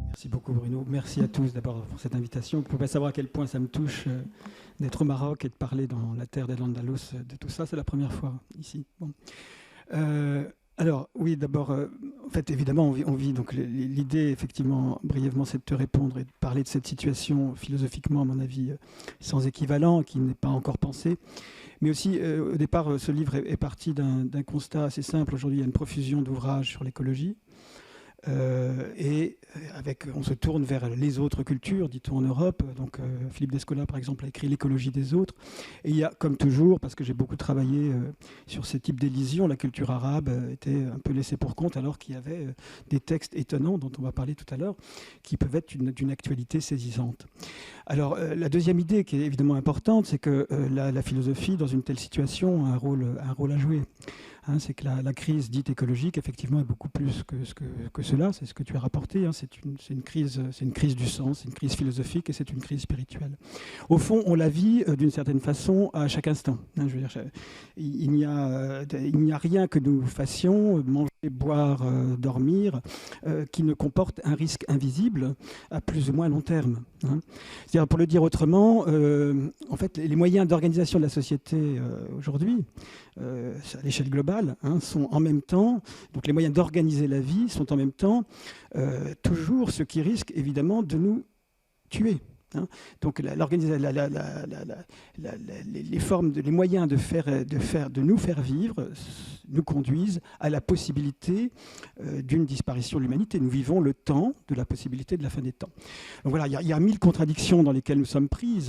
Merci beaucoup Bruno. Merci à tous d'abord pour cette invitation. Vous ne pouvez pas savoir à quel point ça me touche d'être au Maroc et de parler dans la terre d'Al-Andalus de tout ça. C'est la première fois ici. Bon. Alors oui, d'abord, en fait, évidemment, on vit donc l'idée, effectivement, brièvement, c'est de te répondre et de parler de cette situation philosophiquement, à mon avis, sans équivalent, qui n'est pas encore pensée. Mais aussi, au départ, ce livre est parti d'un constat assez simple. Aujourd'hui, il y a une profusion d'ouvrages sur l'écologie. Et on se tourne vers les autres cultures, dit-on en Europe. Donc, Philippe Descola, par exemple, a écrit L'écologie des autres. Et il y a, comme toujours, parce que j'ai beaucoup travaillé sur ce type d'élision, la culture arabe était un peu laissée pour compte, alors qu'il y avait des textes étonnants, dont on va parler tout à l'heure, qui peuvent être d'une actualité saisissante. Alors, la deuxième idée, qui est évidemment importante, c'est que la philosophie, dans une telle situation, a un rôle à jouer. Hein, c'est que la crise dite écologique, effectivement, est beaucoup plus que cela. C'est ce que tu as rapporté. Hein, c'est une crise du sens, c'est une crise philosophique et c'est une crise spirituelle. Au fond, on la vit d'une certaine façon à chaque instant. Hein, je veux dire, il n'y a rien que nous fassions, manger, boire, dormir, qui ne comporte un risque invisible à plus ou moins long terme. Hein. C'est-à-dire, pour le dire autrement, en fait, les moyens d'organisation de la société aujourd'hui, à l'échelle globale, hein, sont en même temps, donc les moyens d'organiser la vie sont en même temps toujours ce qui risque évidemment de nous tuer. Hein. Donc les moyens de nous faire vivre nous conduisent à la possibilité d'une disparition de l'humanité. Nous vivons le temps de la possibilité de la fin des temps. Donc voilà, il y a 1000 contradictions dans lesquelles nous sommes pris.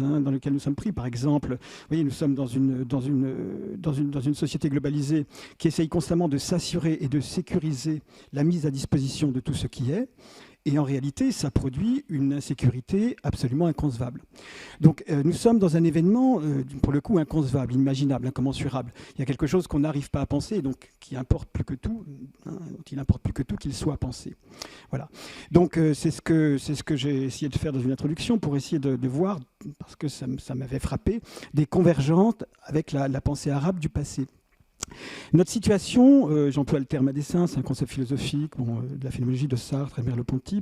Par exemple, vous voyez, nous sommes dans une société globalisée qui essaye constamment de s'assurer et de sécuriser la mise à disposition de tout ce qui est. Et en réalité, ça produit une insécurité absolument inconcevable. Donc nous sommes dans un événement, pour le coup, inconcevable, inimaginable, incommensurable. Il y a quelque chose qu'on n'arrive pas à penser, donc qui importe plus que tout, hein, dont il importe plus que tout qu'il soit pensé. Voilà. Donc c'est ce que j'ai essayé de faire dans une introduction pour essayer de voir, parce que ça m'avait frappé, des convergentes avec la pensée arabe du passé. Notre situation, j'emploie le terme à dessein, c'est un concept philosophique de la phénoménologie de Sartre et Merleau-Ponty.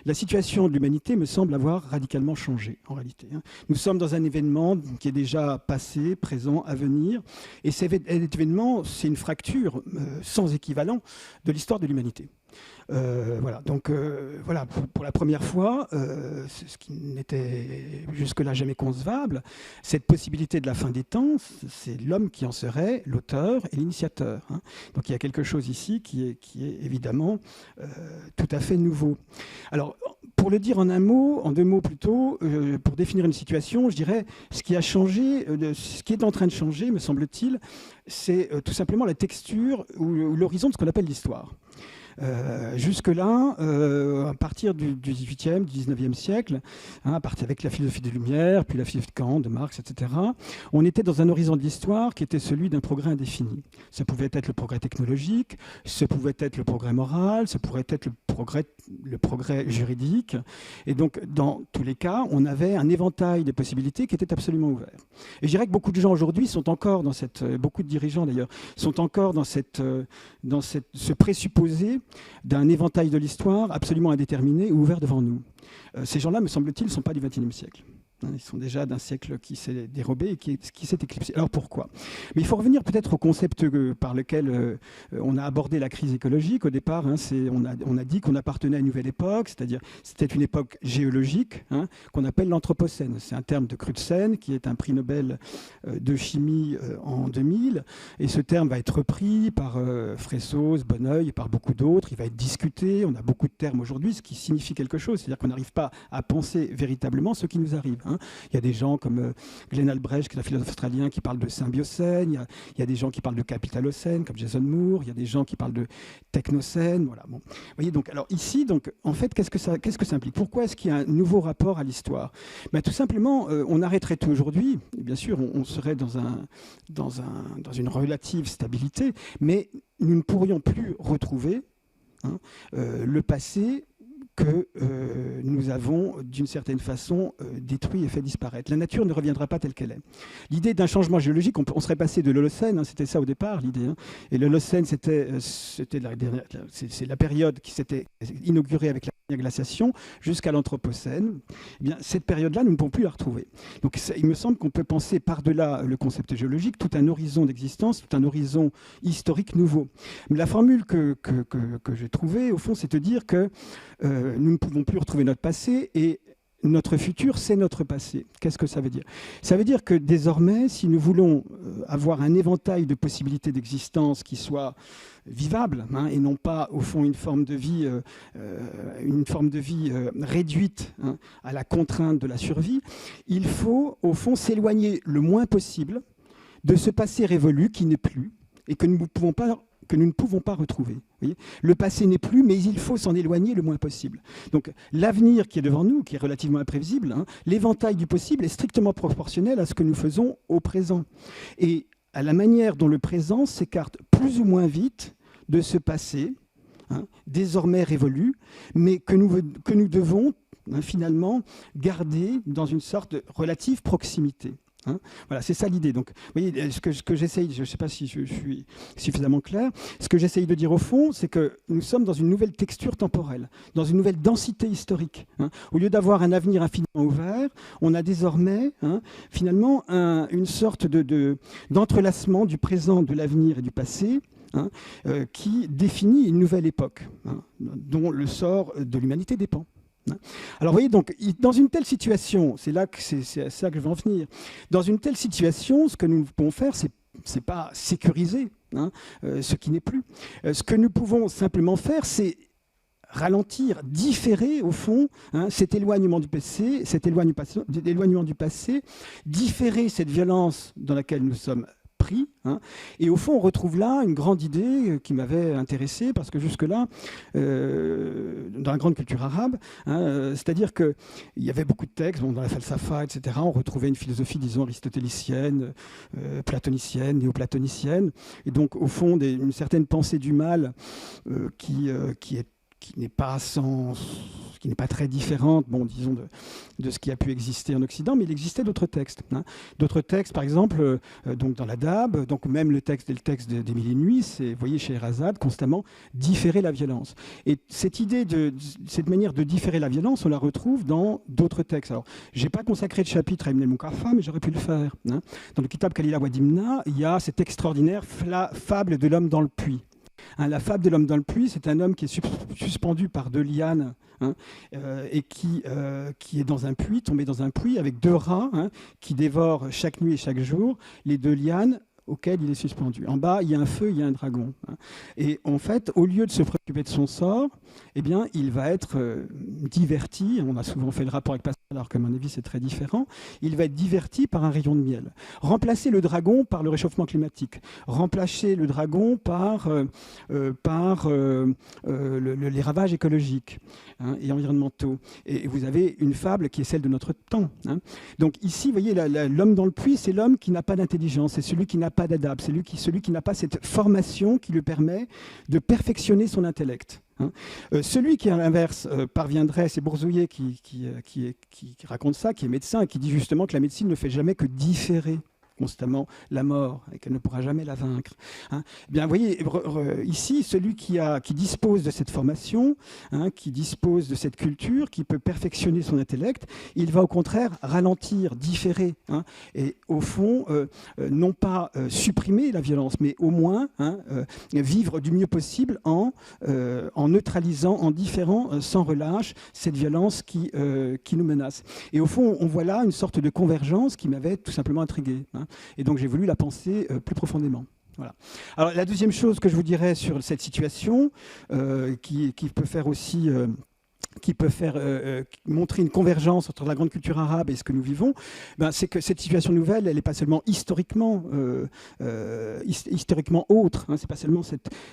La situation de l'humanité me semble avoir radicalement changé, en réalité. Hein. Nous sommes dans un événement qui est déjà passé, présent, à venir. Et cet événement, c'est une fracture sans équivalent de l'histoire de l'humanité. Voilà, donc voilà, pour la première fois, ce qui n'était jusque-là jamais concevable, cette possibilité de la fin des temps, c'est l'homme qui en serait l'auteur et l'initiateur. Hein. Donc il y a quelque chose ici qui est évidemment tout à fait nouveau. Alors, pour le dire en deux mots plutôt, pour définir une situation, je dirais ce qui a changé, ce qui est en train de changer, me semble-t-il, c'est tout simplement la texture ou l'horizon de ce qu'on appelle l'histoire. Jusque-là, à partir du XVIIIe, du XIXe siècle, hein, à partir avec la philosophie des Lumières, puis la philosophie de Kant, de Marx, etc., on était dans un horizon de l'histoire qui était celui d'un progrès indéfini. Ça pouvait être le progrès technologique, ça pouvait être le progrès moral, ça pourrait être le progrès juridique. Et donc, dans tous les cas, on avait un éventail de possibilités qui était absolument ouvert. Et je dirais que beaucoup de gens aujourd'hui sont encore dans beaucoup de dirigeants d'ailleurs, sont encore dans ce présupposé d'un éventail de l'histoire absolument indéterminé ou ouvert devant nous. Ces gens-là, me semble-t-il, ne sont pas du XXIe siècle. Ils sont déjà d'un siècle qui s'est dérobé et qui s'est éclipsé. Alors pourquoi ? Mais il faut revenir peut-être au concept par lequel on a abordé la crise écologique. Au départ, hein, on a dit qu'on appartenait à une nouvelle époque, c'est-à-dire c'était une époque géologique, hein, qu'on appelle l'Anthropocène. C'est un terme de Crutzen, qui est un prix Nobel de chimie en 2000. Et ce terme va être repris par Fressos, Bonneuil et par beaucoup d'autres. Il va être discuté. On a beaucoup de termes aujourd'hui, ce qui signifie quelque chose. C'est-à-dire qu'on n'arrive pas à penser véritablement ce qui nous arrive. Hein. Il y a des gens comme Glenn Albrecht, qui est un philosophe australien, qui parle de symbiocène. Il y a des gens qui parlent de capitalocène, comme Jason Moore. Il y a des gens qui parlent de technocène. Voilà. Bon. Vous voyez, donc, alors ici, donc, en fait, qu'est-ce que ça implique ? Pourquoi est-ce qu'il y a un nouveau rapport à l'histoire ? Ben, tout simplement, on arrêterait tout aujourd'hui. Bien sûr, on serait dans une relative stabilité, mais nous ne pourrions plus retrouver, hein, le passé que nous avons, d'une certaine façon, détruit et fait disparaître. La nature ne reviendra pas telle qu'elle est. L'idée d'un changement géologique, on serait passé de l'Holocène, c'était ça au départ l'idée, et l'Holocène c'est la période qui s'était inaugurée avec la dernière glaciation jusqu'à l'Anthropocène. Eh bien, cette période-là, nous ne pouvons plus la retrouver. Donc il me semble qu'on peut penser par-delà le concept géologique tout un horizon d'existence, tout un horizon historique nouveau. Mais la formule que j'ai trouvée, au fond, c'est de dire que nous ne pouvons plus retrouver notre passé et notre futur, c'est notre passé. Qu'est-ce que ça veut dire? Ça veut dire que désormais, si nous voulons avoir un éventail de possibilités d'existence qui soit vivable, et non pas, au fond, une forme de vie réduite à la contrainte de la survie, il faut, au fond, s'éloigner le moins possible de ce passé révolu qui n'est plus et que nous ne pouvons pas retrouver. Vous voyez, le passé n'est plus, mais il faut s'en éloigner le moins possible. Donc l'avenir qui est devant nous, qui est relativement imprévisible, l'éventail du possible est strictement proportionnel à ce que nous faisons au présent. Et à la manière dont le présent s'écarte plus ou moins vite de ce passé, désormais révolu, mais que nous devons finalement garder dans une sorte de relative proximité. Voilà, c'est ça l'idée. Donc, vous voyez, ce que j'essaye, je ne sais pas si je suis suffisamment clair, ce que j'essaye de dire au fond, c'est que nous sommes dans une nouvelle texture temporelle, dans une nouvelle densité historique. Au lieu d'avoir un avenir infiniment ouvert, on a désormais, finalement, une sorte d'entrelacement du présent, de l'avenir et du passé, qui définit une nouvelle époque, dont le sort de l'humanité dépend. Alors vous voyez, donc, dans une telle situation, c'est à ça que je veux en venir, dans une telle situation, ce que nous pouvons faire, c'est pas sécuriser ce qui n'est plus. Ce que nous pouvons simplement faire, c'est ralentir, différer au fond cet éloignement du passé, différer cette violence dans laquelle nous sommes pris. Et au fond, on retrouve là une grande idée qui m'avait intéressé, parce que jusque-là, dans la grande culture arabe, c'est-à-dire qu'il y avait beaucoup de textes, dans la falsafa, etc., on retrouvait une philosophie, disons, aristotélicienne, platonicienne, néoplatonicienne, et donc, au fond, une certaine pensée du mal qui n'est pas très différente, disons, de ce qui a pu exister en Occident, mais il existait d'autres textes. D'autres textes, par exemple, donc dans l'Adab, donc même le texte d'Émile Nuit, c'est, vous voyez, chez Sherazade, constamment différer la violence. Et cette manière de différer la violence, on la retrouve dans d'autres textes. Alors, je n'ai pas consacré de chapitre à Ibn al-Muqaffa, mais j'aurais pu le faire. Dans le Kitab Kalila wa Dimna, il y a cette extraordinaire fable de l'homme dans le puits. La fable de l'homme dans le puits, c'est un homme qui est suspendu par 2 lianes et qui est dans un puits, tombé dans un puits avec 2 rats qui dévorent chaque nuit et chaque jour les 2 lianes auquel il est suspendu. En bas, il y a un feu, il y a un dragon. Et en fait, au lieu de se préoccuper de son sort, eh bien, il va être diverti. On a souvent fait le rapport avec Pascal, alors qu'à mon avis, c'est très différent. Il va être diverti par un rayon de miel. Remplacer le dragon par le réchauffement climatique. Remplacer le dragon par les ravages écologiques et environnementaux. Et vous avez une fable qui est celle de notre temps. Donc ici, vous voyez, l'homme dans le puits, c'est l'homme qui n'a pas d'intelligence. C'est celui qui n'a pas d'adab. C'est celui qui n'a pas cette formation qui lui permet de perfectionner son intellect. Celui qui, à l'inverse, parviendrait, c'est Bourzoullet qui raconte ça, qui est médecin et qui dit justement que la médecine ne fait jamais que différer constamment la mort et qu'elle ne pourra jamais la vaincre. Bien, vous voyez, ici, celui qui dispose de cette formation, qui dispose de cette culture, qui peut perfectionner son intellect, il va au contraire ralentir, différer, et au fond, non pas supprimer la violence, mais au moins vivre du mieux possible en neutralisant, en différant sans relâche cette violence qui nous menace. Et au fond, on voit là une sorte de convergence qui m'avait tout simplement intrigué. Et donc j'ai voulu la penser plus profondément. Voilà. Alors la deuxième chose que je vous dirais sur cette situation, qui peut faire aussi... montrer une convergence entre la grande culture arabe et ce que nous vivons, c'est que cette situation nouvelle, elle n'est pas seulement historiquement autre. C'est pas seulement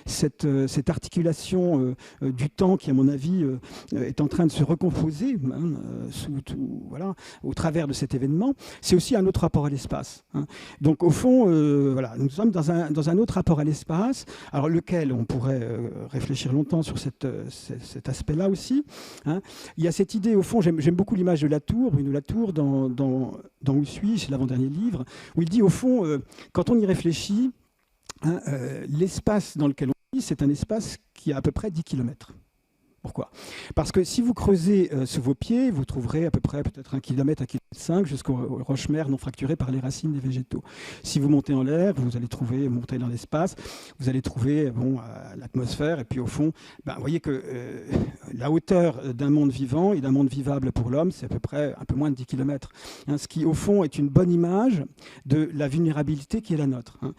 cette articulation du temps qui, à mon avis, est en train de se recomposer au travers de cet événement. C'est aussi un autre rapport à l'espace. Donc, au fond, nous sommes dans un autre rapport à l'espace, alors lequel on pourrait réfléchir longtemps sur cet aspect-là aussi. Hein. Il y a cette idée, au fond, j'aime beaucoup l'image de Latour, Bruno Latour, dans Où suis-je, c'est l'avant-dernier livre, où il dit, au fond, quand on y réfléchit, hein, l'espace dans lequel on vit, c'est un espace qui a à peu près 10 km. Pourquoi? Parce que si vous creusez sous vos pieds, vous trouverez à peu près peut-être 1 km, 1,5 km jusqu'aux roches-mères non fracturées par les racines des végétaux. Si vous montez en l'air, vous allez trouver, monter dans l'espace, vous allez trouver l'atmosphère, et puis au fond, vous voyez que la hauteur d'un monde vivant et d'un monde vivable pour l'homme, c'est à peu près un peu moins de 10 km. Hein, ce qui, au fond, est une bonne image de la vulnérabilité qui est la nôtre. Hein.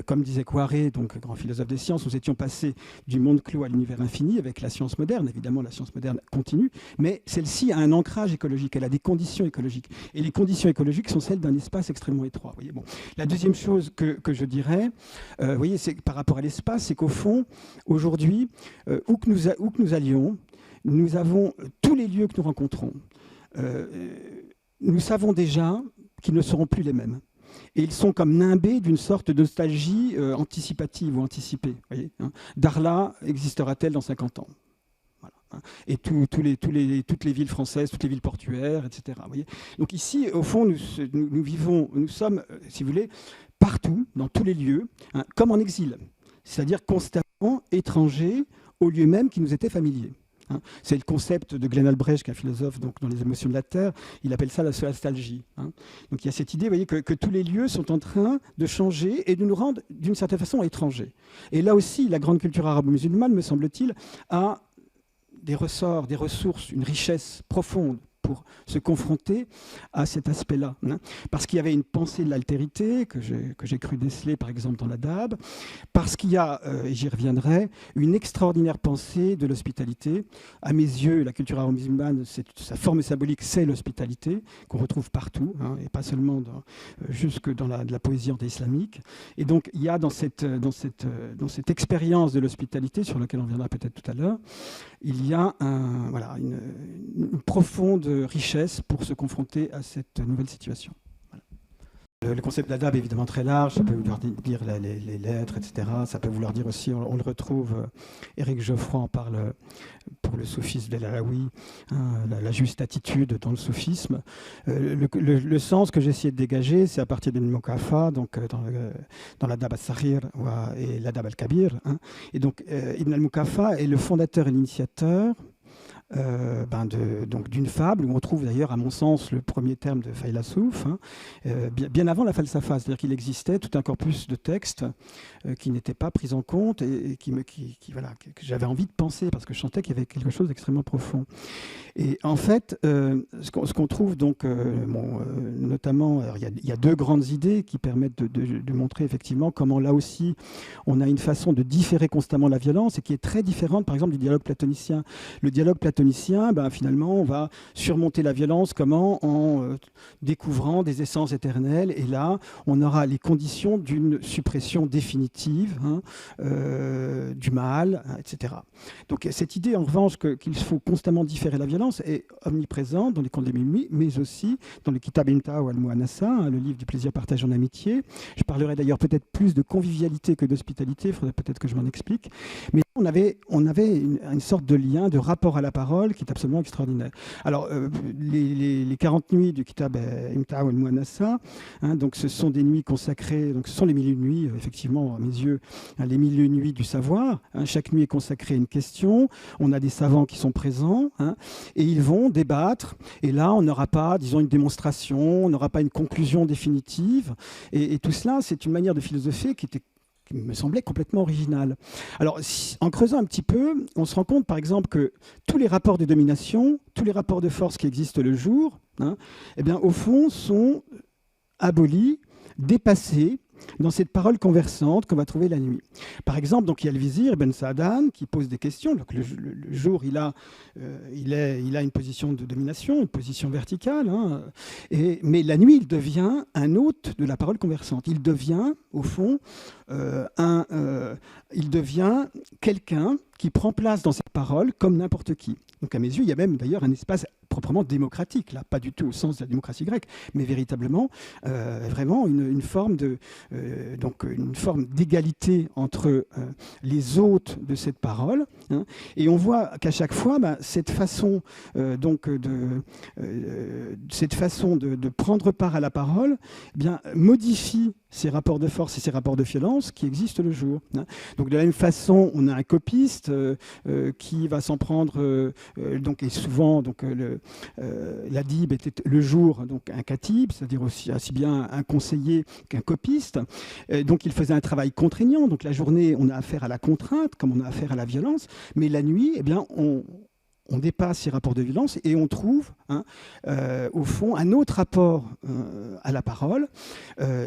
Comme disait Poiré, donc grand philosophe des sciences, nous étions passés du monde clos à l'univers infini avec la science moderne. Évidemment, la science moderne continue, mais celle-ci a un ancrage écologique, elle a des conditions écologiques. Et les conditions écologiques sont celles d'un espace extrêmement étroit. Vous voyez, bon. La deuxième chose que je dirais, vous voyez, c'est par rapport à l'espace, c'est qu'au fond, aujourd'hui, où que nous allions, nous avons tous les lieux que nous rencontrons. Nous savons déjà qu'ils ne seront plus les mêmes. Et ils sont comme nimbés d'une sorte de nostalgie anticipative ou anticipée. Voyez, hein. Darla existera-t-elle dans 50 ans? Et toutes les villes françaises, toutes les villes portuaires, etc. Vous voyez. Donc ici, au fond, nous sommes, si vous voulez, partout, dans tous les lieux, hein, comme en exil. C'est-à-dire constamment étrangers aux lieux mêmes qui nous étaient familiers. Hein. C'est le concept de Glenn Albrecht, qui est un philosophe donc, dans les émotions de la Terre. Il appelle ça la nostalgie. Hein. Donc il y a cette idée, vous voyez, que tous les lieux sont en train de changer et de nous rendre d'une certaine façon étrangers. Et là aussi, la grande culture arabo-musulmane, me semble-t-il, a des ressorts, des ressources, une richesse profonde pour se confronter à cet aspect-là. Hein. Parce qu'il y avait une pensée de l'altérité que j'ai cru déceler, par exemple, dans l'adab, parce qu'il y a, et j'y reviendrai, une extraordinaire pensée de l'hospitalité. À mes yeux, la culture arabo-musulmane, sa forme symbolique, c'est l'hospitalité, qu'on retrouve partout, hein, et pas seulement jusque dans la poésie anti-islamique. Et donc, il y a dans cette expérience de l'hospitalité, sur laquelle on viendra peut-être tout à l'heure, il y a une profonde richesse pour se confronter à cette nouvelle situation. Voilà. Le concept d'adab est évidemment très large, ça peut vouloir dire les lettres, etc. Ça peut vouloir dire aussi, on le retrouve, Éric Geoffroy en parle pour le soufisme d'El-Alaoui, hein, la juste attitude dans le soufisme. Le sens que j'ai essayé de dégager, c'est à partir d'Ibn Mukafa, donc dans l'adab al-Saghir et l'adab al-Kabir. Hein. Et donc Ibn al-Mukafa est le fondateur et l'initiateur donc d'une fable où on trouve d'ailleurs, à mon sens, le premier terme de Faylassouf, hein, bien avant la falsafa, c'est-à-dire qu'il existait tout un corpus de textes qui n'était pas pris en compte et que j'avais envie de penser parce que je sentais qu'il y avait quelque chose d'extrêmement profond. Et en fait, ce qu'on trouve donc, notamment, il y a deux grandes idées qui permettent de montrer effectivement comment là aussi on a une façon de différer constamment la violence et qui est très différente, par exemple, du dialogue platonicien. Le dialogue platonicien, finalement, on va surmonter la violence comment en découvrant des essences éternelles. Et là, on aura les conditions d'une suppression définitive, hein, du mal, etc. Donc cette idée, en revanche, qu'il faut constamment différer la violence est omniprésente dans les contes des Minuit, mais aussi dans le Kitab Imta ou Al-Mu'anassa, hein, le livre du plaisir partagé en amitié. Je parlerai d'ailleurs peut-être plus de convivialité que d'hospitalité, il faudrait peut-être que je m'en explique. Mais on avait une sorte de lien, de rapport à la parole qui est absolument extraordinaire. Alors, les 40 nuits du Kitab Imta ou Al-Mu'anassa, hein, donc ce sont des nuits consacrées, donc ce sont les milieux de nuit, effectivement, à mes yeux, hein, les milieux de nuit du savoir. Hein, chaque nuit est consacrée à une question. On a des savants qui sont présents, hein, et ils vont débattre. Et là, on n'aura pas, disons, une démonstration, on n'aura pas une conclusion définitive. Et tout cela, c'est une manière de philosopher qui me semblait complètement originale. Alors, en creusant un petit peu, on se rend compte, par exemple, que tous les rapports de domination, tous les rapports de force qui existent le jour, hein, eh bien, au fond, sont abolis, dépassés, dans cette parole conversante qu'on va trouver la nuit. Par exemple, donc, il y a le vizir Ibn Sa'adan qui pose des questions. Donc, le jour, il a une position de domination, une position verticale. Hein, mais la nuit, il devient un hôte de la parole conversante. Il devient, au fond, il devient quelqu'un qui prend place dans cette parole comme n'importe qui. Donc, à mes yeux, il y a même d'ailleurs un espace proprement démocratique, là, pas du tout au sens de la démocratie grecque, mais véritablement, vraiment une forme d'égalité entre les hôtes de cette parole hein. Et on voit qu'à chaque fois, cette façon, cette façon de prendre part à la parole, eh bien, modifie ces rapports de force et ces rapports de violence qui existent le jour, hein. Donc de la même façon, on a un copiste qui va s'en prendre, et souvent l'adib était le jour donc un katib, c'est-à-dire aussi bien un conseiller qu'un copiste. Donc il faisait un travail contraignant. Donc la journée, on a affaire à la contrainte, comme on a affaire à la violence, mais la nuit, eh bien, on dépasse ces rapports de violence et on trouve, au fond, un autre rapport à la parole,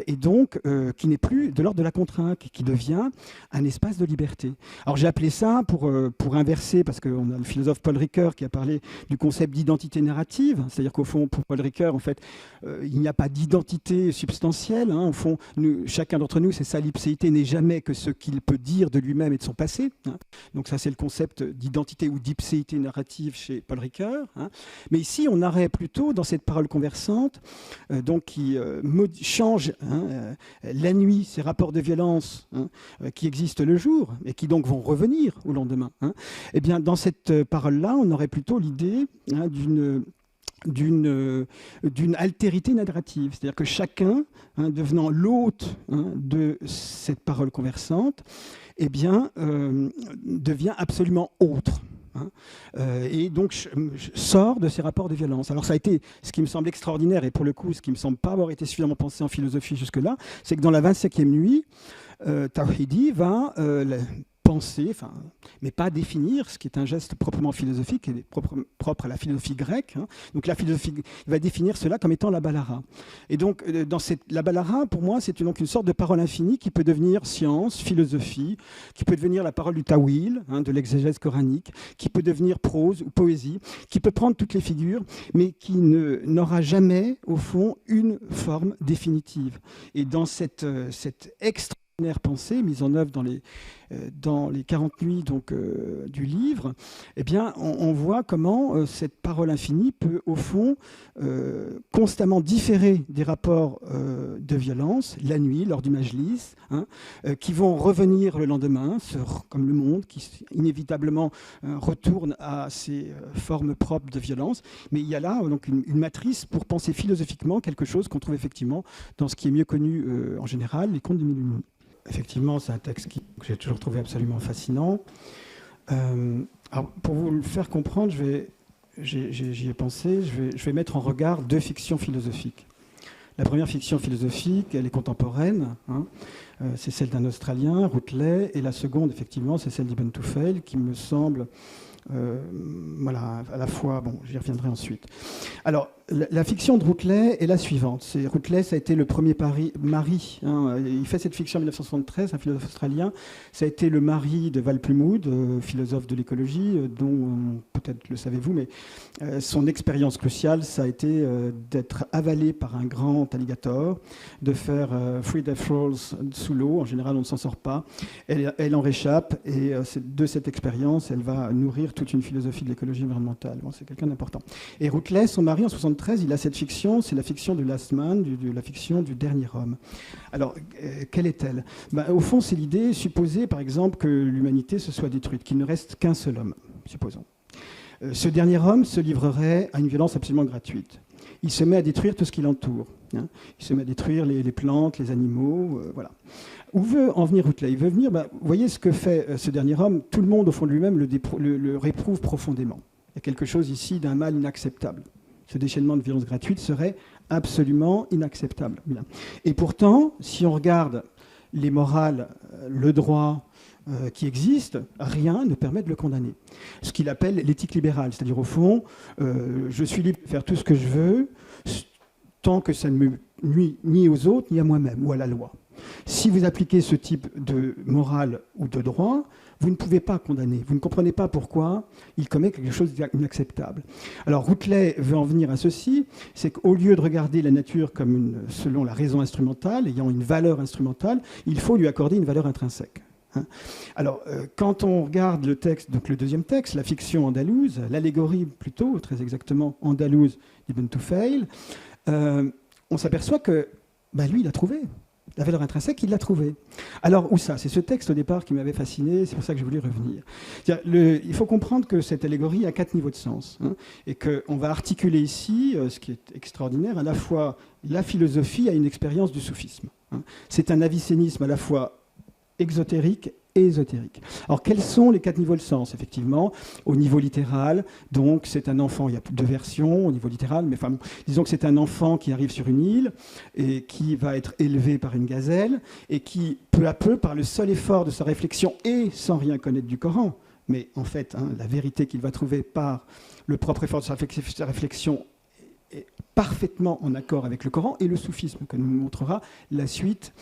et donc qui n'est plus de l'ordre de la contrainte, qui devient un espace de liberté. Alors j'ai appelé ça, pour inverser, parce qu'on a le philosophe Paul Ricoeur qui a parlé du concept d'identité narrative, c'est-à-dire qu'au fond, pour Paul Ricoeur, en fait, il n'y a pas d'identité substantielle, hein. Au fond, chacun d'entre nous, c'est ça, l'ipséité n'est jamais que ce qu'il peut dire de lui-même et de son passé, hein. Donc ça, c'est le concept d'identité ou d'ipséité narrative chez Paul Ricoeur, hein. Mais ici, on aurait plutôt, dans cette parole conversante, qui change, hein, la nuit, ces rapports de violence, hein, qui existent le jour et qui donc vont revenir au lendemain, hein. Eh bien, dans cette parole-là, on aurait plutôt l'idée, hein, d'une altérité narrative, c'est-à-dire que chacun, hein, devenant l'hôte, hein, de cette parole conversante, eh bien, devient absolument autre, hein, et donc sort de ces rapports de violence. Alors ça a été ce qui me semble extraordinaire, et pour le coup ce qui me semble pas avoir été suffisamment pensé en philosophie jusque-là, c'est que dans la 25e nuit, Tawhidi va penser, mais pas définir, ce qui est un geste proprement philosophique et propre à la philosophie grecque, hein. Donc la philosophie, il va définir cela comme étant la balara. Et donc la balara, pour moi, c'est donc une sorte de parole infinie qui peut devenir science, philosophie, qui peut devenir la parole du tawil, hein, de l'exégèse coranique, qui peut devenir prose ou poésie, qui peut prendre toutes les figures, mais qui n'aura jamais, au fond, une forme définitive. Et dans cette extraordinaire pensée mise en œuvre dans les 40 nuits du livre, eh bien, on voit comment cette parole infinie peut, au fond, constamment différer des rapports de violence, la nuit, lors du majlis, hein, qui vont revenir le lendemain, comme le monde, qui inévitablement retourne à ses formes propres de violence. Mais il y a là donc une matrice pour penser philosophiquement quelque chose qu'on trouve effectivement dans ce qui est mieux connu en général, les contes de Mille et une nuits. Effectivement, c'est un texte que j'ai toujours trouvé absolument fascinant. Alors, pour vous le faire comprendre, j'y ai pensé, je vais mettre en regard deux fictions philosophiques. La première fiction philosophique, elle est contemporaine, hein, c'est celle d'un Australien, Routledge, et la seconde, effectivement, c'est celle d'Ibn Tufayl, qui me semble, à la fois, j'y reviendrai ensuite. Alors, la fiction de Routledge est la suivante. Routledge, ça a été le premier mari, hein, il fait cette fiction en 1973, un philosophe australien. Ça a été le mari de Val Plumwood, philosophe de l'écologie, dont, peut-être le savez-vous, mais son expérience cruciale, ça a été d'être avalé par un grand alligator, de faire free death rolls sous l'eau. En général, on ne s'en sort pas. Elle en réchappe, et de cette expérience, elle va nourrir toute une philosophie de l'écologie environnementale. C'est quelqu'un d'important. Et Routledge, son mari, en 1973, il a cette fiction, c'est la fiction de Last Man, la fiction du dernier homme. Alors, quelle est-elle ? Au fond, c'est l'idée, supposer par exemple que l'humanité se soit détruite, qu'il ne reste qu'un seul homme, supposons. Ce dernier homme se livrerait à une violence absolument gratuite. Il se met à détruire tout ce qui l'entoure, hein. Il se met à détruire les plantes, les animaux, voilà. Où veut en venir Routledge ? Il veut venir, vous voyez ce que fait ce dernier homme, tout le monde au fond de lui-même le réprouve profondément. Il y a quelque chose ici d'un mal inacceptable. Ce déchaînement de violence gratuite serait absolument inacceptable. Bien. Et pourtant, si on regarde les morales, le droit qui existe, rien ne permet de le condamner. Ce qu'il appelle l'éthique libérale, c'est-à-dire au fond, je suis libre de faire tout ce que je veux, tant que ça ne me nuit ni aux autres, ni à moi-même, ou à la loi. Si vous appliquez ce type de morale ou de droit, vous ne pouvez pas condamner. Vous ne comprenez pas pourquoi il commet quelque chose d'inacceptable. Alors Routledge veut en venir à ceci, c'est qu'au lieu de regarder la nature comme selon la raison instrumentale, ayant une valeur instrumentale, il faut lui accorder une valeur intrinsèque. Alors, quand on regarde le texte, donc le deuxième texte, la fiction andalouse, l'allégorie plutôt, très exactement andalouse d'Ibn Tufayl, on s'aperçoit que lui, il a trouvé. La valeur intrinsèque, il l'a trouvée. Alors, où ça? C'est ce texte au départ qui m'avait fasciné, c'est pour ça que je voulais revenir. Il faut comprendre que cette allégorie a 4 niveaux de sens, hein, et qu'on va articuler ici, ce qui est extraordinaire, à la fois la philosophie à une expérience du soufisme. Hein. C'est un avicénisme à la fois exotérique et ésotérique. Alors, quels sont les 4 niveaux de sens? Effectivement, au niveau littéral, donc c'est un enfant, il y a deux versions au niveau littéral, mais enfin, disons que c'est un enfant qui arrive sur une île et qui va être élevé par une gazelle et qui, peu à peu, par le seul effort de sa réflexion et sans rien connaître du Coran, mais en fait, hein, la vérité qu'il va trouver par le propre effort de sa réflexion est parfaitement en accord avec le Coran et le soufisme, que nous montrera la suite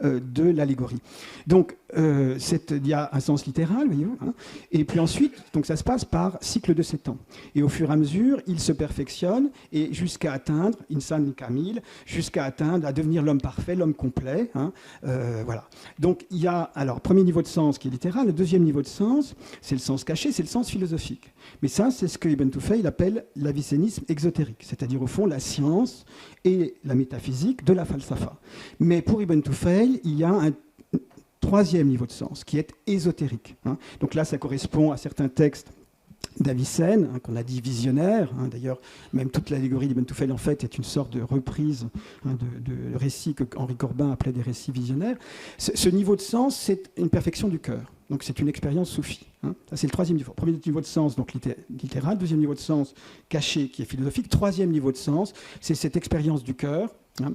de l'allégorie. Donc, il y a un sens littéral, voyez-vous, hein, et puis ensuite, donc ça se passe par cycle de 7 ans. Et au fur et à mesure, il se perfectionne, et jusqu'à atteindre, Insan Kamil, jusqu'à atteindre, à devenir l'homme parfait, l'homme complet. Hein, voilà. Donc, il y a, alors, premier niveau de sens qui est littéral, le deuxième niveau de sens, c'est le sens caché, c'est le sens philosophique. Mais ça, c'est ce que Ibn Tufayl appelle l'avicénisme exotérique, c'est-à-dire, au fond, la science et la métaphysique de la falsafa. Mais pour Ibn Tufayl, il y a un troisième niveau de sens qui est ésotérique. Hein. Donc là, ça correspond à certains textes d'Avicenne, hein, qu'on a dit visionnaire. Hein. D'ailleurs, même toute l'allégorie d'Ibn Tufayl, en fait, est une sorte de reprise, hein, de récits que Henri Corbin appelait des récits visionnaires. Ce niveau de sens, c'est une perfection du cœur. Donc c'est une expérience soufie. Hein. Ça, c'est le troisième niveau. Premier niveau de sens, donc littéral. Deuxième niveau de sens, caché, qui est philosophique. Troisième niveau de sens, c'est cette expérience du cœur. Hein.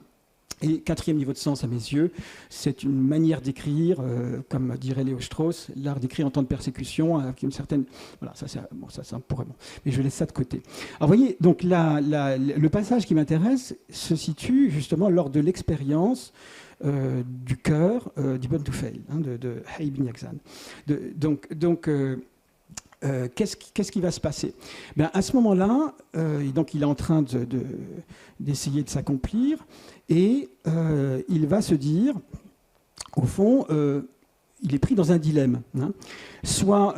Et quatrième niveau de sens, à mes yeux, c'est une manière d'écrire, comme dirait Léo Strauss, l'art d'écrire en temps de persécution, avec une certaine... Voilà, ça pourrait... Bon. Mais je laisse ça de côté. Alors, vous voyez, donc le passage qui m'intéresse se situe justement lors de l'expérience du cœur d'Ibn Tufayl, hein, de Hayy ibn Yaqzan. Qu'est-ce qui va se passer? Bien, à ce moment-là, donc il est en train d'essayer de s'accomplir et il va se dire, au fond, il est pris dans un dilemme. Hein. Soit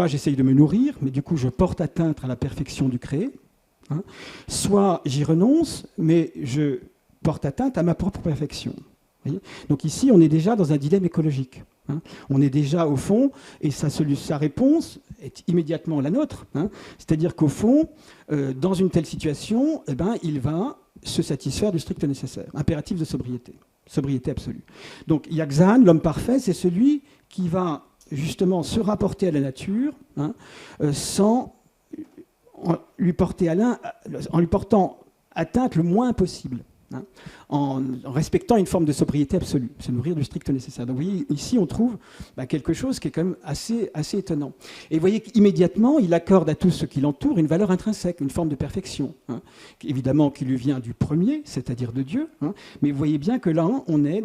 j'essaye de me nourrir, mais du coup je porte atteinte à la perfection du créé, hein. Soit j'y renonce, mais je porte atteinte à ma propre perfection. Donc ici, on est déjà dans un dilemme écologique. Hein. On est déjà au fond, et sa réponse est immédiatement la nôtre. Hein. C'est-à-dire qu'au fond, dans une telle situation, eh ben, il va se satisfaire du strict nécessaire. Impératif de sobriété absolue. Donc Yaqzan, l'homme parfait, c'est celui qui va justement se rapporter à la nature, hein, en lui portant atteinte le moins possible. Hein, en respectant une forme de sobriété absolue, se nourrir du strict nécessaire. Donc vous voyez, ici on trouve quelque chose qui est quand même assez étonnant. Et vous voyez qu'immédiatement, il accorde à tout ce qui l'entoure une valeur intrinsèque, une forme de perfection, hein, évidemment qui lui vient du premier, c'est-à-dire de Dieu, hein, mais vous voyez bien que là, on est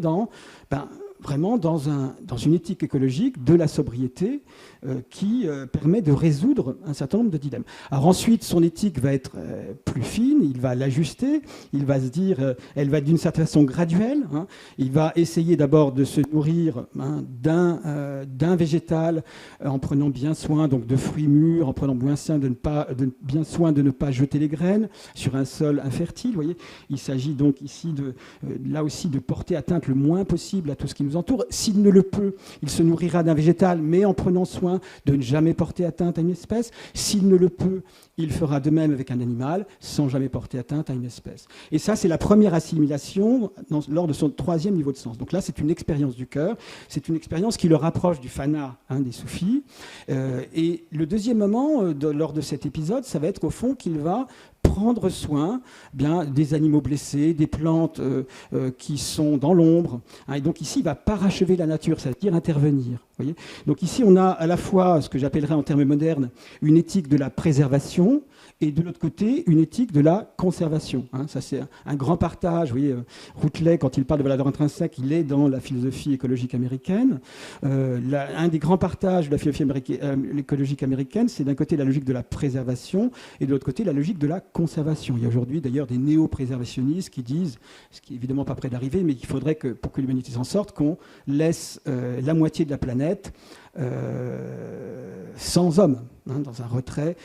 vraiment dans une éthique écologique de la sobriété qui permet de résoudre un certain nombre de dilemmes. Alors ensuite, son éthique va être plus fine, il va l'ajuster, il va se dire, elle va être d'une certaine façon graduelle, hein. Il va essayer d'abord de se nourrir, hein, d'un végétal en prenant bien soin donc, de fruits mûrs, en prenant bien soin de ne pas jeter les graines sur un sol infertile. Vous voyez, il s'agit donc ici là aussi de porter atteinte le moins possible à tout ce qui nous entoure. S'il ne le peut, il se nourrira d'un végétal, mais en prenant soin de ne jamais porter atteinte à une espèce. S'il ne le peut, il fera de même avec un animal, sans jamais porter atteinte à une espèce. Et ça, c'est la première assimilation lors de son troisième niveau de sens. Donc là, c'est une expérience du cœur, c'est une expérience qui le rapproche du fana, hein, des soufis. Et le deuxième moment, lors de cet épisode, ça va être au fond qu'il va prendre soin des animaux blessés, des plantes qui sont dans l'ombre. Hein, et donc ici, il va parachever la nature, c'est-à-dire intervenir. Voyez, donc ici, on a à la fois ce que j'appellerais en termes modernes une éthique de la préservation et de l'autre côté, une éthique de la conservation. Hein, ça, c'est un grand partage. Vous voyez, Routledge, quand il parle de valeur intrinsèque, il est dans la philosophie écologique américaine. Un des grands partages de la philosophie écologique américaine, c'est d'un côté la logique de la préservation et de l'autre côté la logique de la conservation. Il y a aujourd'hui d'ailleurs des néo-préservationnistes qui disent, ce qui est évidemment pas près d'arriver, mais qu'il faudrait que, pour que l'humanité s'en sorte, qu'on laisse la moitié de la planète planète sans hommes, dans un retrait.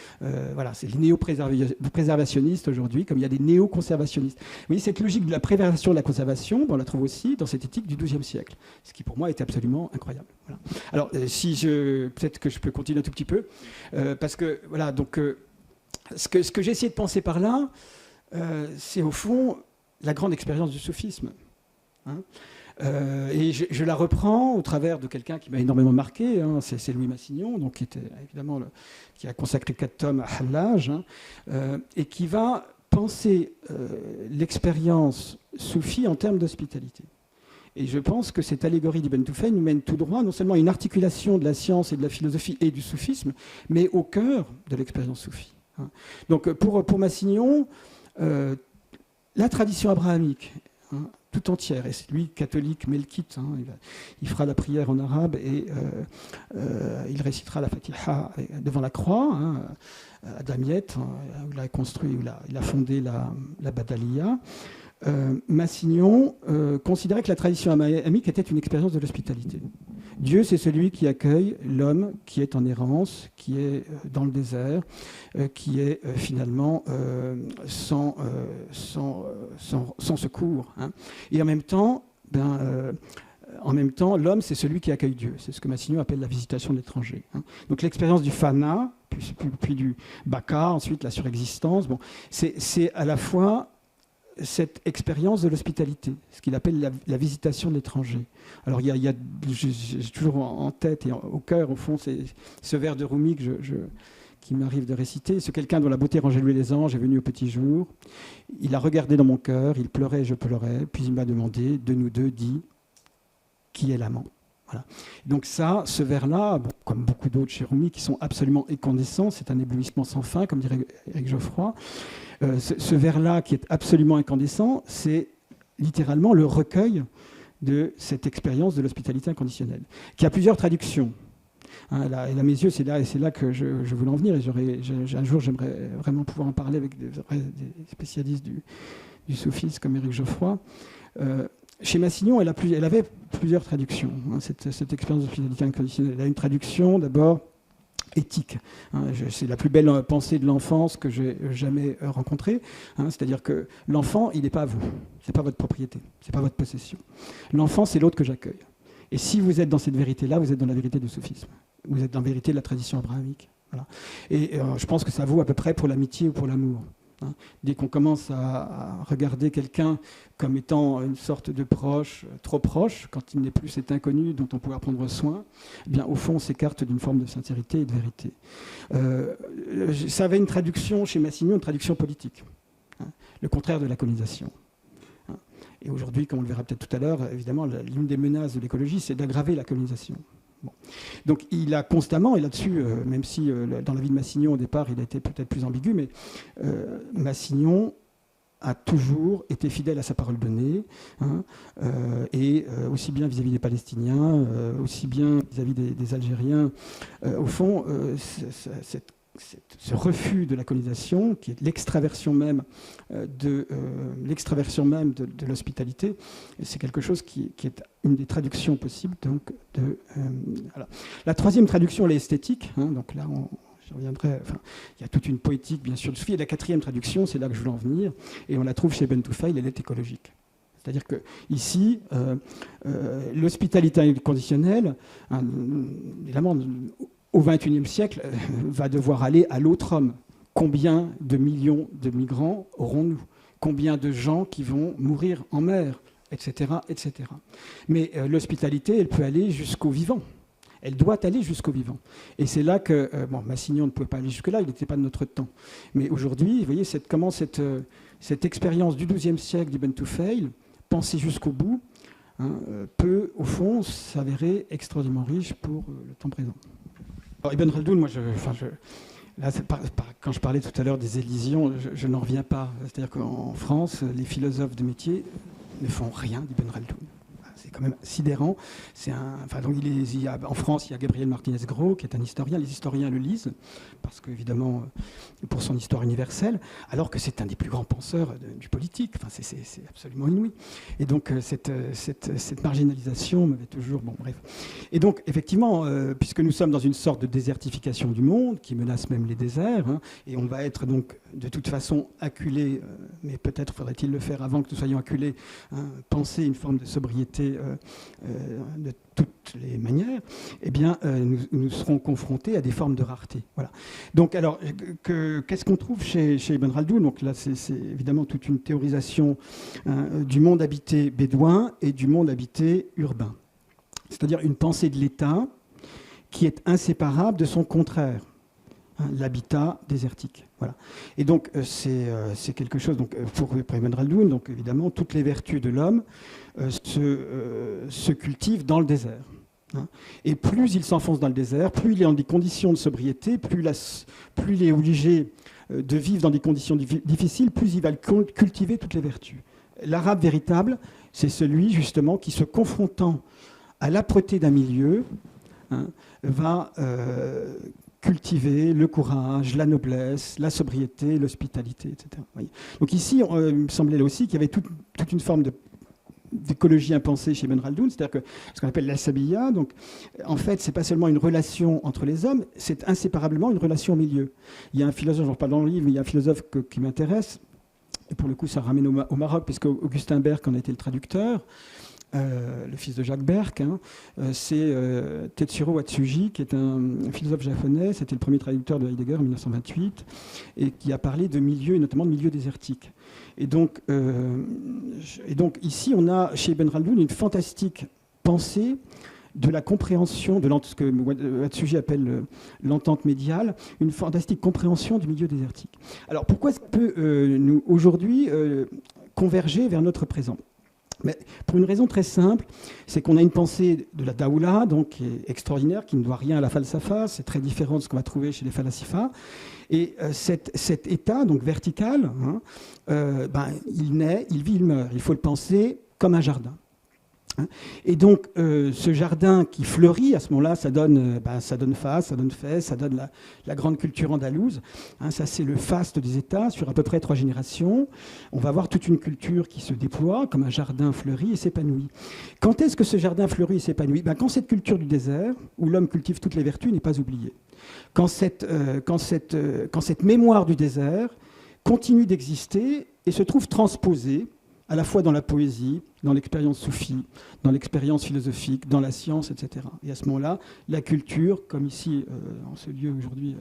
Voilà, c'est les néo-préservationnistes aujourd'hui, comme il y a des néo-conservationnistes. Vous voyez, cette logique de la préservation et de la conservation, on la trouve aussi dans cette éthique du XIIe siècle, ce qui pour moi est absolument incroyable. Voilà. Alors, peut-être que je peux continuer un tout petit peu, parce que, voilà, donc, ce que j'ai essayé de penser par là, c'est au fond la grande expérience du soufisme. Et je la reprends au travers de quelqu'un qui m'a énormément marqué, c'est Louis Massignon, donc, qui était évidemment qui a consacré 4 tomes à Hallaj, et qui va penser l'expérience soufie en termes d'hospitalité. Et je pense que cette allégorie d'Ibn Tufayl nous mène tout droit, non seulement à une articulation de la science et de la philosophie et du soufisme, mais au cœur de l'expérience soufie. Donc pour Massignon, la tradition abrahamique, tout entière, et c'est lui catholique melkite, il fera la prière en arabe et il récitera la Fatiha devant la croix, à Damiette, où il a construit, où il a fondé la Badalia. Massignon considérait que la tradition abrahamique était une expérience de l'hospitalité. Dieu, c'est celui qui accueille l'homme qui est en errance, qui est dans le désert, qui est finalement sans secours. Et en même temps, l'homme, c'est celui qui accueille Dieu. C'est ce que Massignon appelle la visitation de l'étranger. Donc l'expérience du fana, puis du baka, ensuite la surexistence, c'est à la fois cette expérience de l'hospitalité, ce qu'il appelle la visitation de l'étranger. Alors j'ai toujours en tête et au cœur, au fond, c'est ce vers de Rumi qui m'arrive de réciter. Ce quelqu'un dont la beauté rangeait lui les anges est venu au petit jour. Il a regardé dans mon cœur, il pleurait et je pleurais, puis il m'a demandé, de nous deux, dit, qui est l'amant ? Voilà. Donc ce vers-là, comme beaucoup d'autres chez Rumi, qui sont absolument incandescents, c'est un éblouissement sans fin, comme dirait Éric Geoffroy. Ce vers-là, qui est absolument incandescent, c'est littéralement le recueil de cette expérience de l'hospitalité inconditionnelle, qui a plusieurs traductions. Et à mes yeux, c'est là que je voulais en venir. Et un jour, j'aimerais vraiment pouvoir en parler avec des spécialistes du soufisme comme Éric Geoffroy. Chez Massignon, elle avait plusieurs traductions, cette expérience d'hospitalité inconditionnelle. Elle a une traduction d'abord éthique. C'est la plus belle pensée de l'enfance que j'ai jamais rencontrée. C'est-à-dire que l'enfant, il n'est pas à vous. Ce n'est pas votre propriété. Ce n'est pas votre possession. L'enfant, c'est l'autre que j'accueille. Et si vous êtes dans cette vérité-là, vous êtes dans la vérité du soufisme. Vous êtes dans la vérité de la tradition abrahamique. Voilà. Et je pense que ça vaut à peu près pour l'amitié ou pour l'amour. Dès qu'on commence à regarder quelqu'un comme étant une sorte de proche, trop proche, quand il n'est plus cet inconnu dont on pourra prendre soin, eh bien, au fond, on s'écarte d'une forme de sincérité et de vérité. Ça avait une traduction chez Massignon, une traduction politique, le contraire de la colonisation. Et aujourd'hui, comme on le verra peut-être tout à l'heure, évidemment, l'une des menaces de l'écologie, c'est d'aggraver la colonisation. Bon. Donc il a constamment, et là-dessus, même si dans la vie de Massignon, au départ, il a été peut-être plus ambigu, mais Massignon a toujours été fidèle à sa parole donnée, et aussi bien vis-à-vis des Palestiniens, aussi bien vis-à-vis des Algériens. Au fond, ce refus de la colonisation, qui est l'extraversion même de l'hospitalité, c'est quelque chose qui est une des traductions possibles. Donc, voilà. La troisième traduction, elle est esthétique. Donc là, je reviendrai. Enfin, il y a toute une poétique, bien sûr, du soufi. Et la quatrième traduction, c'est là que je voulais en venir, et on la trouve chez Ibn Tufayl, elle est écologique. C'est-à-dire que ici, l'hospitalité inconditionnelle, évidemment, au XXIe siècle, va devoir aller à l'autre homme. Combien de millions de migrants aurons-nous ? Combien de gens qui vont mourir en mer, etc., etc. Mais l'hospitalité, elle peut aller jusqu'au vivant. Elle doit aller jusqu'au vivant. Et c'est là que... Massignon ne pouvait pas aller jusque-là, il n'était pas de notre temps. Mais aujourd'hui, vous voyez comment cette expérience du XIIe siècle d'Ibn Tufayl, pensée jusqu'au bout, peut, au fond, s'avérer extraordinairement riche pour le temps présent. Alors, Ibn Khaldoun, là, quand je parlais tout à l'heure des élisions, je n'en reviens pas. C'est-à-dire qu'en France, les philosophes de métier ne font rien d'Ibn Khaldoun. C'est quand même sidérant. Donc en France, il y a Gabriel Martinez-Gros, qui est un historien. Les historiens le lisent, parce qu'évidemment, pour son histoire universelle, alors que c'est un des plus grands penseurs du politique. Enfin, c'est absolument inouï. Et donc, cette marginalisation m'avait toujours... Bon, bref. Et donc, effectivement, puisque nous sommes dans une sorte de désertification du monde, qui menace même les déserts, hein, et on va être donc, de toute façon, acculés, mais peut-être faudrait-il le faire avant que nous soyons acculés, hein, penser une forme de sobriété de toutes les manières, eh bien, nous serons confrontés à des formes de rareté. Voilà. Donc, alors, qu'est-ce qu'on trouve chez Ibn Khaldoun? Donc là, c'est évidemment toute une théorisation du monde habité bédouin et du monde habité urbain. C'est-à-dire une pensée de l'État qui est inséparable de son contraire, hein, l'habitat désertique. Voilà. Et donc, c'est quelque chose, donc, pour Ibn Khaldoun, donc évidemment, toutes les vertus de l'homme se cultivent dans le désert. Hein. Et plus il s'enfonce dans le désert, plus il est dans des conditions de sobriété, plus il est obligé de vivre dans des conditions difficiles, plus il va cultiver toutes les vertus. L'arabe véritable, c'est celui, justement, qui, se confrontant à l'âpreté d'un milieu, hein, va cultiver le courage, la noblesse, la sobriété, l'hospitalité, etc. Voyez. Donc ici, il me semblait là aussi qu'il y avait toute une forme d'écologie impensée chez Ibn Khaldoun, c'est-à-dire que ce qu'on appelle l'asabiyya, donc en fait, c'est pas seulement une relation entre les hommes, c'est inséparablement une relation au milieu. Il y a un philosophe, j'en parle dans le livre, mais il y a un philosophe qui m'intéresse, et pour le coup, ça ramène au Maroc, puisque Augustin Berck en a été le traducteur, le fils de Jacques Berck, hein, c'est Tetsuro Atsuji, qui est un philosophe japonais, c'était le premier traducteur de Heidegger en 1928, et qui a parlé de milieux, et notamment de milieux désertiques. Et donc ici, on a chez Ibn Khaldoun une fantastique pensée de la compréhension de ce que Atsuji appelle l'entente médiale, une fantastique compréhension du milieu désertique. Alors pourquoi ça peut nous aujourd'hui converger vers notre présent? Mais pour une raison très simple, c'est qu'on a une pensée de la Daoula, donc qui est extraordinaire, qui ne doit rien à la falsafa, c'est très différent de ce qu'on va trouver chez les falsafas. Et cet état, donc vertical, hein, il naît, il vit, il meurt. Il faut le penser comme un jardin. Et donc, ce jardin qui fleurit, à ce moment-là, ça donne face, ça donne fesse, ça donne la grande culture andalouse. Hein, ça, c'est le faste des États sur à peu près 3 générations. On va avoir toute une culture qui se déploie, comme un jardin fleuri et s'épanouit. Quand est-ce que ce jardin fleurit et s'épanouit? Quand cette culture du désert, où l'homme cultive toutes les vertus, n'est pas oubliée. Quand cette mémoire du désert continue d'exister et se trouve transposée à la fois dans la poésie, dans l'expérience soufie, dans l'expérience philosophique, dans la science, etc. Et à ce moment-là, la culture, comme ici, en ce lieu aujourd'hui,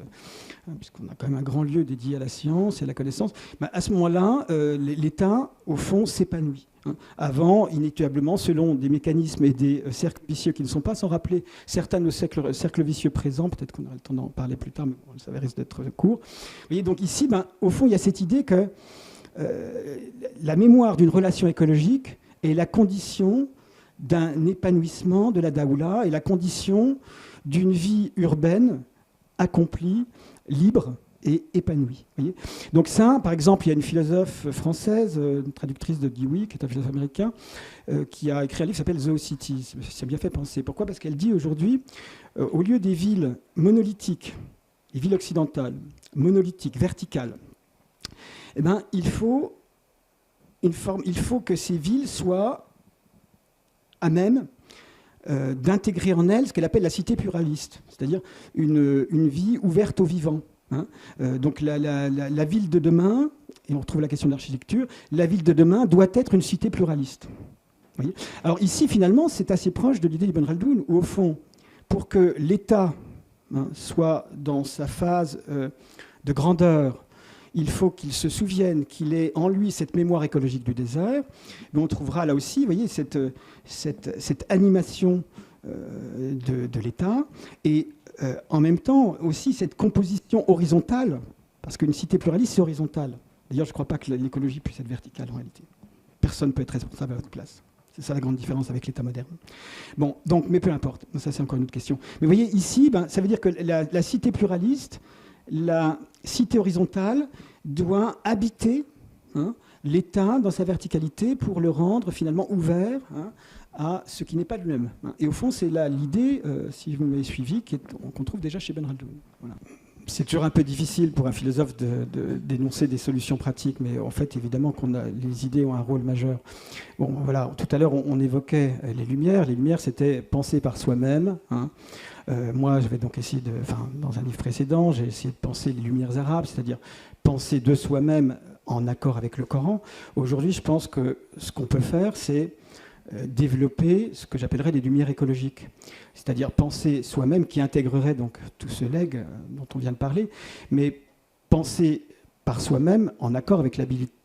puisqu'on a quand même un grand lieu dédié à la science et à la connaissance, à ce moment-là, l'État, au fond, s'épanouit. Hein. Avant, inéluctablement, selon des mécanismes et des cercles vicieux qui ne sont pas sans rappeler certains de nos cercles vicieux présents, peut-être qu'on aura le temps d'en parler plus tard, mais bon, ça risque d'être court. Vous voyez, donc ici, au fond, il y a cette idée que la mémoire d'une relation écologique est la condition d'un épanouissement de la Daoula et la condition d'une vie urbaine accomplie, libre et épanouie. Voyez. Donc ça, par exemple, il y a une philosophe française, une traductrice de Dewey, qui est un philosophe américain, qui a écrit un livre qui s'appelle The City. Ça bien fait penser. Pourquoi? Parce qu'elle dit aujourd'hui, au lieu des villes monolithiques, les villes occidentales, monolithiques, verticales, eh ben, il faut que ces villes soient à même d'intégrer en elles ce qu'elle appelle la cité pluraliste, c'est-à-dire une vie ouverte aux vivants. Hein. Donc la ville de demain, et on retrouve la question de l'architecture, la ville de demain doit être une cité pluraliste. Vous voyez. Alors ici, finalement, c'est assez proche de l'idée d'Ibn Khaldoun, où au fond, pour que l'État soit dans sa phase de grandeur, il faut qu'il se souvienne qu'il ait en lui cette mémoire écologique du désert. Mais on trouvera là aussi, vous voyez, cette animation de l'État et en même temps aussi cette composition horizontale, parce qu'une cité pluraliste, c'est horizontal. D'ailleurs, je ne crois pas que l'écologie puisse être verticale en réalité. Personne ne peut être responsable à votre place. C'est ça la grande différence avec l'État moderne. Bon, donc, mais peu importe. Ça, c'est encore une autre question. Mais vous voyez, ici, ça veut dire que la cité pluraliste, la cité horizontale doit habiter l'État dans sa verticalité pour le rendre finalement ouvert à ce qui n'est pas lui-même. Et au fond, c'est là l'idée, si vous m'avez suivi, qu'on trouve déjà chez Ben Khaldoun. Voilà. C'est toujours un peu difficile pour un philosophe d'énoncer des solutions pratiques, mais en fait, évidemment, les idées ont un rôle majeur. Bon, voilà, tout à l'heure, on évoquait les Lumières. Les Lumières, c'était penser par soi-même. Moi, j'avais donc essayé dans un livre précédent, j'ai essayé de penser les Lumières arabes, c'est-à-dire penser de soi-même en accord avec le Coran. Aujourd'hui, je pense que ce qu'on peut faire, c'est développer ce que j'appellerais les lumières écologiques, c'est-à-dire penser soi-même, qui intégrerait donc tout ce legs dont on vient de parler, mais penser par soi-même en accord avec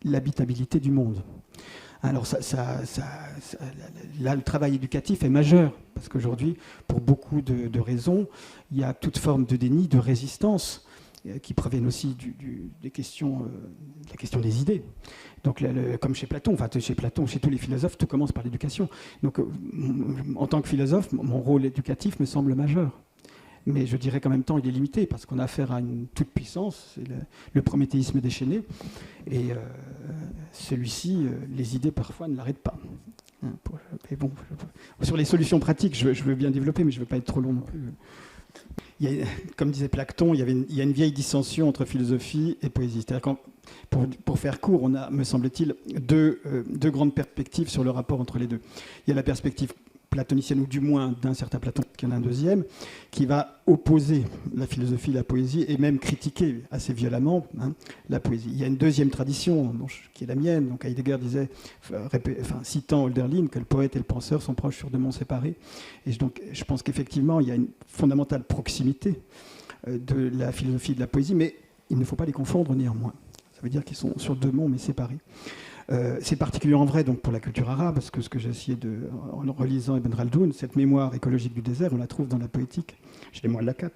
l'habitabilité du monde. Alors là, le travail éducatif est majeur, parce qu'aujourd'hui, pour beaucoup de raisons, il y a toute forme de déni, de résistance, qui proviennent aussi des questions, de la question des idées. Donc, comme chez Platon, chez tous les philosophes, tout commence par l'éducation. Donc, en tant que philosophe, mon rôle éducatif me semble majeur. Mais je dirais qu'en même temps, il est limité, parce qu'on a affaire à une toute-puissance, c'est le prométhéisme déchaîné. Et celui-ci, les idées, parfois, ne l'arrêtent pas. Mais bon, sur les solutions pratiques, je veux bien développer, mais je ne veux pas être trop long non plus. Comme disait Platon, il y a une vieille dissension entre philosophie et poésie. C'est-à-dire pour faire court, on a, me semble-t-il, deux grandes perspectives sur le rapport entre les deux. Il y a la perspective platonicienne, ou du moins d'un certain Platon, qui en a un deuxième, qui va opposer la philosophie et la poésie, et même critiquer assez violemment la poésie. Il y a une deuxième tradition, qui est la mienne. Donc Heidegger disait, citant Hölderlin, que le poète et le penseur sont proches sur deux monts séparés. Et donc, je pense qu'effectivement, il y a une fondamentale proximité de la philosophie et de la poésie, mais il ne faut pas les confondre néanmoins. Ça veut dire qu'ils sont sur deux monts, mais séparés. C'est particulièrement vrai donc, pour la culture arabe, parce que ce que j'ai essayé en relisant Ibn Khaldoun, cette mémoire écologique du désert, on la trouve dans la poétique, chez les moines Lakat.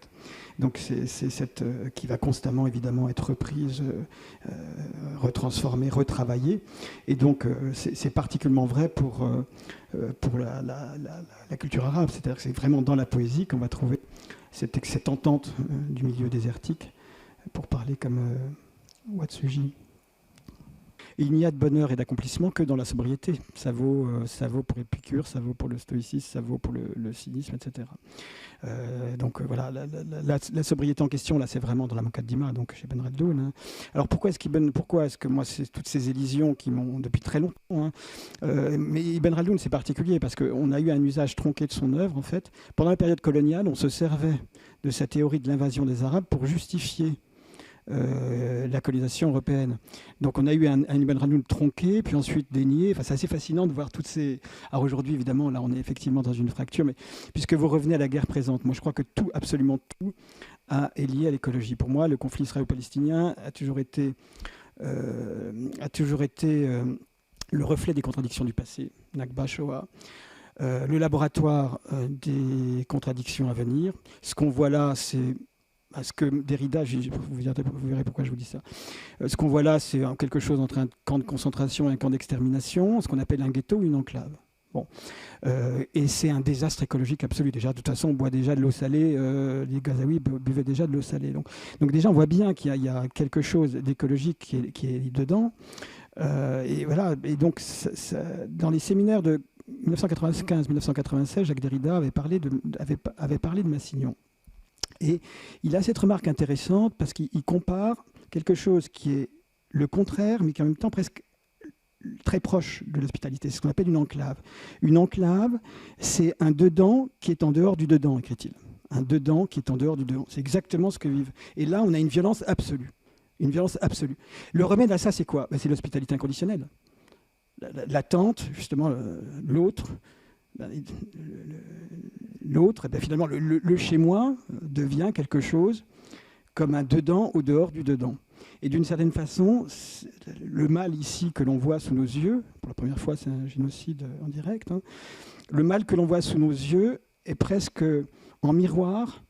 Donc c'est cette qui va constamment, évidemment, être reprise, retransformée, retravaillée. Et donc c'est particulièrement vrai pour la culture arabe. C'est-à-dire que c'est vraiment dans la poésie qu'on va trouver cette entente du milieu désertique, pour parler comme Watsuji. Et il n'y a de bonheur et d'accomplissement que dans la sobriété. Ça vaut pour Épicure, ça vaut pour le stoïcisme, ça vaut pour le cynisme, etc. Voilà, la sobriété en question, là, c'est vraiment dans la Muqaddimah, donc chez Ben Khaldoun. Alors pourquoi est-ce que moi, c'est toutes ces élisions qui m'ont depuis très longtemps. Mais Ibn Khaldoun, c'est particulier parce qu'on a eu un usage tronqué de son œuvre, en fait. Pendant la période coloniale, on se servait de sa théorie de l'invasion des Arabes pour justifier la colonisation européenne. Donc on a eu un Ibn Khaldoun tronqué, puis ensuite dénié. Enfin, c'est assez fascinant de voir toutes ces... Alors aujourd'hui, évidemment, là on est effectivement dans une fracture, mais puisque vous revenez à la guerre présente, moi je crois que tout, absolument tout, est lié à l'écologie. Pour moi, le conflit israélo-palestinien a toujours été le reflet des contradictions du passé, Nakba, Shoah. Le laboratoire des contradictions à venir. Ce qu'on voit là, c'est... Parce que Derrida, vous verrez pourquoi je vous dis ça. Ce qu'on voit là, c'est quelque chose entre un camp de concentration et un camp d'extermination, ce qu'on appelle un ghetto ou une enclave. Bon. Et c'est un désastre écologique absolu. Déjà, de toute façon, on boit déjà de l'eau salée. Les Gazaouis buvaient déjà de l'eau salée. Donc déjà, on voit bien qu'il y a quelque chose d'écologique qui est dedans. Et voilà. Et donc, dans les séminaires de 1995-1996, Jacques Derrida avait parlé de Massignon. Et il a cette remarque intéressante parce qu'il compare quelque chose qui est le contraire, mais qui est en même temps presque très proche de l'hospitalité. C'est ce qu'on appelle une enclave. Une enclave, c'est un dedans qui est en dehors du dedans, écrit-il. Un dedans qui est en dehors du dedans. C'est exactement ce que vivent. Et là, on a une violence absolue. Une violence absolue. Le remède à ça, c'est quoi ? C'est l'hospitalité inconditionnelle. L'attente, justement, l'autre... L'autre, finalement, le chez-moi devient quelque chose comme un dedans au dehors du dedans. Et d'une certaine façon, le mal ici que l'on voit sous nos yeux, pour la première fois c'est un génocide en direct, le mal que l'on voit sous nos yeux est presque en miroir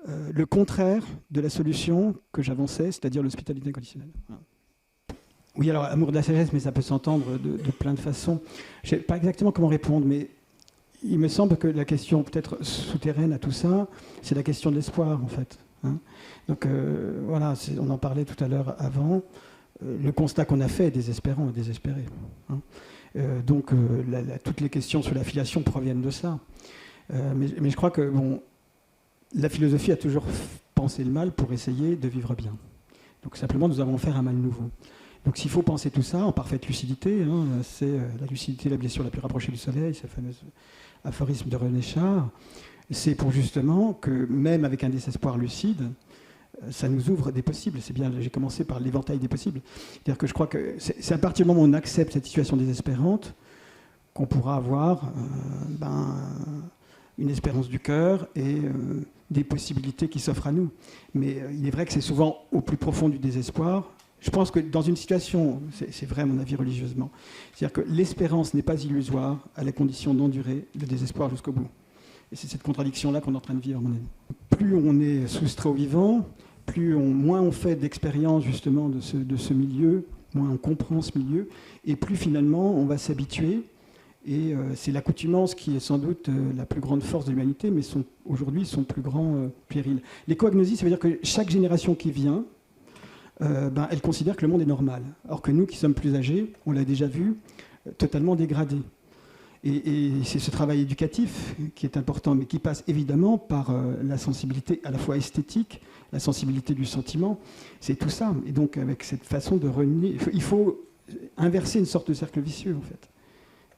le contraire de la solution que j'avançais, c'est-à-dire l'hospitalité inconditionnelle. Oui, alors amour de la sagesse, mais ça peut s'entendre de plein de façons. Je ne sais pas exactement comment répondre, mais il me semble que la question peut-être souterraine à tout ça, c'est la question de l'espoir, en fait. Donc voilà, on en parlait tout à l'heure avant. Le constat qu'on a fait est désespérant et désespéré. Donc toutes les questions sur l'affiliation proviennent de ça. Mais je crois que la philosophie a toujours pensé le mal pour essayer de vivre bien. Donc simplement, nous avons affaire à un mal nouveau. Donc s'il faut penser tout ça en parfaite lucidité, c'est la lucidité, la blessure la plus rapprochée du soleil, ce fameux aphorisme de René Char, c'est pour justement que même avec un désespoir lucide, ça nous ouvre des possibles. C'est bien, j'ai commencé par l'éventail des possibles. C'est-à-dire que je crois que c'est à partir du moment où on accepte cette situation désespérante qu'on pourra avoir une espérance du cœur et des possibilités qui s'offrent à nous. Mais il est vrai que c'est souvent au plus profond du désespoir. Je pense que dans une situation, c'est vrai à mon avis religieusement, c'est-à-dire que l'espérance n'est pas illusoire à la condition d'endurer le désespoir jusqu'au bout. Et c'est cette contradiction-là qu'on est en train de vivre, à mon avis. Plus on est soustrait au vivant, moins on fait d'expérience justement de ce milieu, moins on comprend ce milieu, et plus finalement on va s'habituer. Et c'est l'accoutumance qui est sans doute la plus grande force de l'humanité, mais aujourd'hui son plus grand péril. L'éco-agnosie, ça veut dire que chaque génération qui vient, elle considère que le monde est normal. Or que nous qui sommes plus âgés, on l'a déjà vu, totalement dégradé. Et c'est ce travail éducatif qui est important, mais qui passe évidemment par la sensibilité à la fois esthétique, la sensibilité du sentiment, c'est tout ça. Et donc avec cette façon de renier, il faut inverser une sorte de cercle vicieux en fait.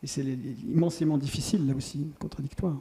Et c'est immensément difficile là aussi, contradictoire.